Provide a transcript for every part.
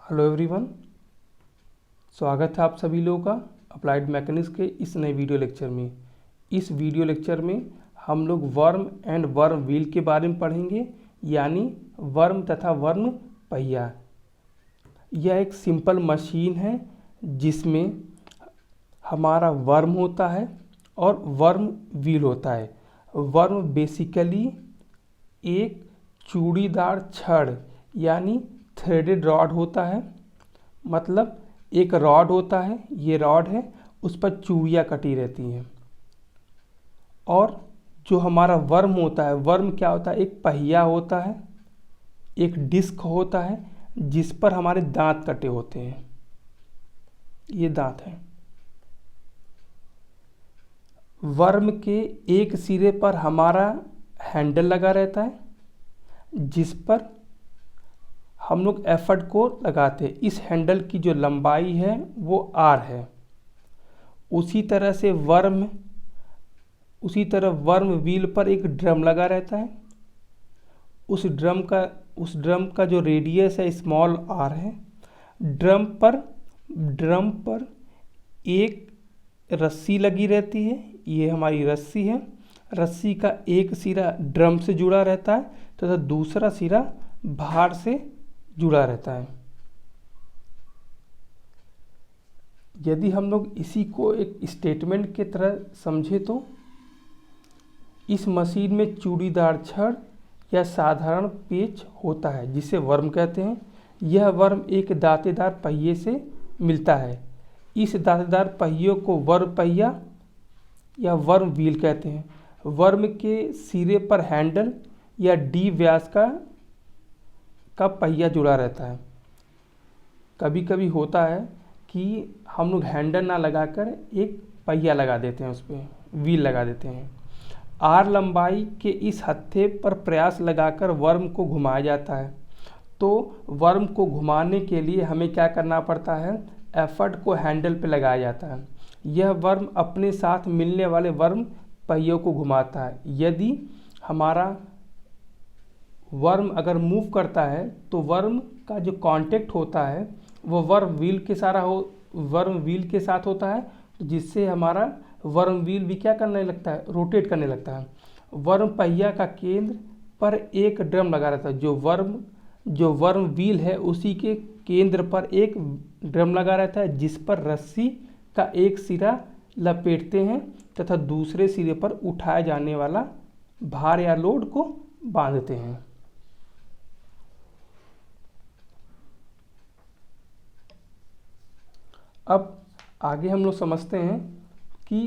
Hello everyone, स्वागत है आप सभी लोगों का अप्लाइड मैकेनिक्स के इस नए वीडियो लेक्चर में। इस वीडियो लेक्चर में हम लोग वर्म एंड वर्म व्हील के बारे में पढ़ेंगे, यानी वर्म तथा वर्म पहिया। यह एक सिंपल मशीन है जिसमें हमारा वर्म होता है और वर्म व्हील होता है। वर्म बेसिकली एक चूड़ीदार छड़ यानी थ्रेडेड रॉड होता है। मतलब एक रॉड होता है, ये रॉड है, उस पर चूड़ियाँ कटी रहती हैं। और जो हमारा वर्म होता है, वर्म क्या होता है, एक पहिया होता है, एक डिस्क होता है जिस पर हमारे दांत कटे होते हैं। ये दांत है। वर्म के एक सिरे पर हमारा हैंडल लगा रहता है जिस पर हम लोग एफर्ट को लगाते हैं। इस हैंडल की जो लंबाई है वो आर है। उसी तरह वर्म व्हील पर एक ड्रम लगा रहता है। उस ड्रम का जो रेडियस है स्मॉल आर है। ड्रम पर एक रस्सी लगी रहती है, ये हमारी रस्सी है। रस्सी का एक सिरा ड्रम से जुड़ा रहता है तथा दूसरा सिरा बाहर से जुड़ा रहता है। यदि हम लोग इसी को एक स्टेटमेंट की तरह समझे तो इस मशीन में चूड़ीदार छड़ या साधारण पेच होता है जिसे वर्म कहते हैं। यह वर्म एक दांतेदार पहिए से मिलता है। इस दांतेदार पहिए को वर्म पहिया या वर्म व्हील कहते हैं। वर्म के सिरे पर हैंडल या डी व्यास का पहिया जुड़ा रहता है। कभी कभी होता है कि हम लोग हैंडल ना लगाकर एक पहिया लगा देते हैं, उस पर व्हील लगा देते हैं। आर लंबाई के इस हत्थे पर प्रयास लगाकर वर्म को घुमाया जाता है। तो वर्म को घुमाने के लिए हमें क्या करना पड़ता है, एफर्ट को हैंडल पे लगाया जाता है। यह वर्म अपने साथ मिलने वाले वर्म पहियों को घुमाता है। यदि हमारा वर्म अगर मूव करता है तो वर्म का जो कांटेक्ट होता है वो वर्म व्हील के साथ होता है, जिससे हमारा वर्म व्हील भी क्या करने लगता है, रोटेट करने लगता है। वर्म पहिया का केंद्र पर एक ड्रम लगा रहता है। जो वर्म व्हील है उसी के केंद्र पर एक ड्रम लगा रहता है जिस पर रस्सी का एक सिरा लपेटते हैं तथा दूसरे सिरे पर उठाए जाने वाला भार या लोड को बांधते हैं। अब आगे हम लोग समझते हैं कि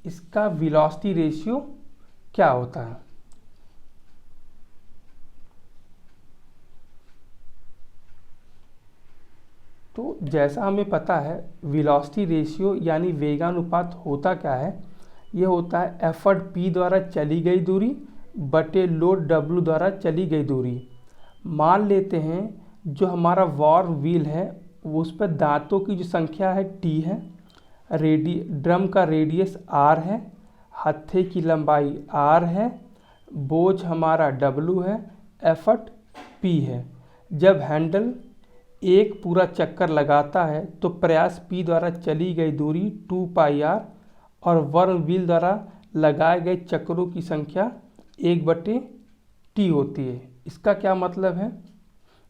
इसका वेलोसिटी रेशियो क्या होता है। तो जैसा हमें पता है, वेलोसिटी रेशियो यानी वेगानुपात होता क्या है, ये होता है एफर्ट पी द्वारा चली गई दूरी बटे लोड डब्ल्यू द्वारा चली गई दूरी। मान लेते हैं जो हमारा वर्म व्हील है उस पर दांतों की जो संख्या है टी है, ड्रम का रेडियस आर है, हत्थे की लंबाई आर है, बोझ हमारा डब्ल्यू है, एफर्ट पी है। जब हैंडल एक पूरा चक्कर लगाता है तो प्रयास पी द्वारा चली गई दूरी 2 पाई आर और वर्म व्हील द्वारा लगाए गए चक्रों की संख्या 1/T होती है। इसका क्या मतलब है?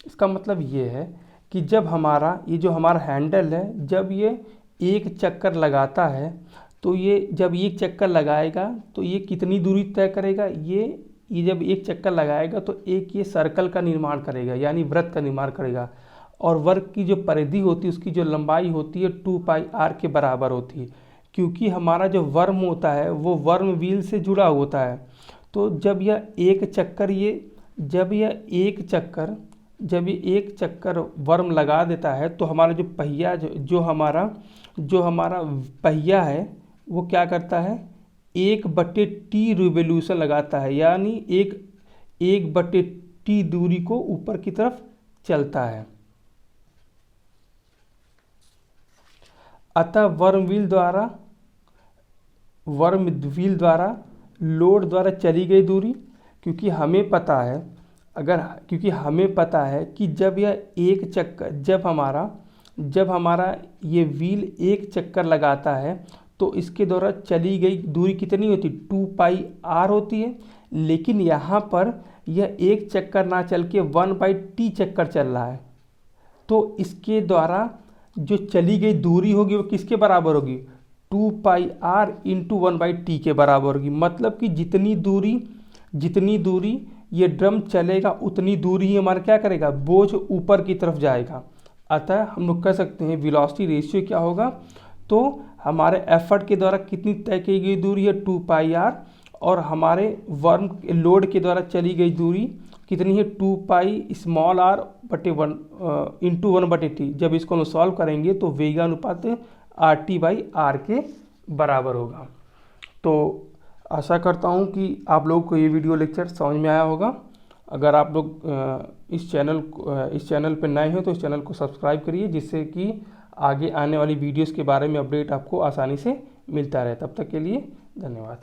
इसका मतलब ये है कि जब ये जो हमारा हैंडल है, जब ये एक चक्कर लगाता है तो ये जब एक चक्कर लगाएगा तो ये कितनी दूरी तय करेगा, ये जब एक चक्कर लगाएगा तो एक ये सर्कल का निर्माण करेगा यानी वृत्त का निर्माण करेगा। और वर्ग की जो परिधि होती है उसकी जो लंबाई होती है 2 पाई आर के बराबर होती है। क्योंकि हमारा जो वर्म होता है वो वर्म व्हील से जुड़ा होता है। तो जब ये एक चक्कर वर्म लगा देता है तो हमारा जो पहिया जो हमारा पहिया है वो क्या करता है, 1/T रिवोल्यूशन लगाता है, यानी 1/T दूरी को ऊपर की तरफ चलता है। अतः वर्म व्हील द्वारा लोड द्वारा चली गई दूरी, क्योंकि हमें पता है अगर क्योंकि हमें पता है कि जब यह एक चक्कर जब हमारा ये व्हील एक चक्कर लगाता है तो इसके द्वारा चली गई दूरी कितनी होती है, 2πr होती है। लेकिन यहाँ पर यह एक चक्कर ना चल के 1/t चक्कर चल रहा है, तो इसके द्वारा जो चली गई दूरी होगी वो किसके बराबर होगी, 2πr × 1/t के बराबर होगी। मतलब कि जितनी दूरी ये ड्रम चलेगा उतनी दूरी ही हमारा क्या करेगा, बोझ ऊपर की तरफ जाएगा। अतः हम लोग कह सकते हैं वेलोसिटी रेशियो क्या होगा, तो हमारे एफर्ट के द्वारा कितनी तय की गई दूरी है 2πr, और हमारे वर्क लोड के द्वारा चली गई दूरी कितनी है 2πr × 1/t। जब इसको हम सॉल्व करेंगे तो वेगानुपात RT/r के बराबर होगा। तो आशा करता हूँ कि आप लोगों को ये वीडियो लेक्चर समझ में आया होगा। अगर आप लोग इस चैनल पर नए हैं तो इस चैनल को सब्सक्राइब करिए, जिससे कि आगे आने वाली वीडियोस के बारे में अपडेट आपको आसानी से मिलता रहे। तब तक के लिए धन्यवाद।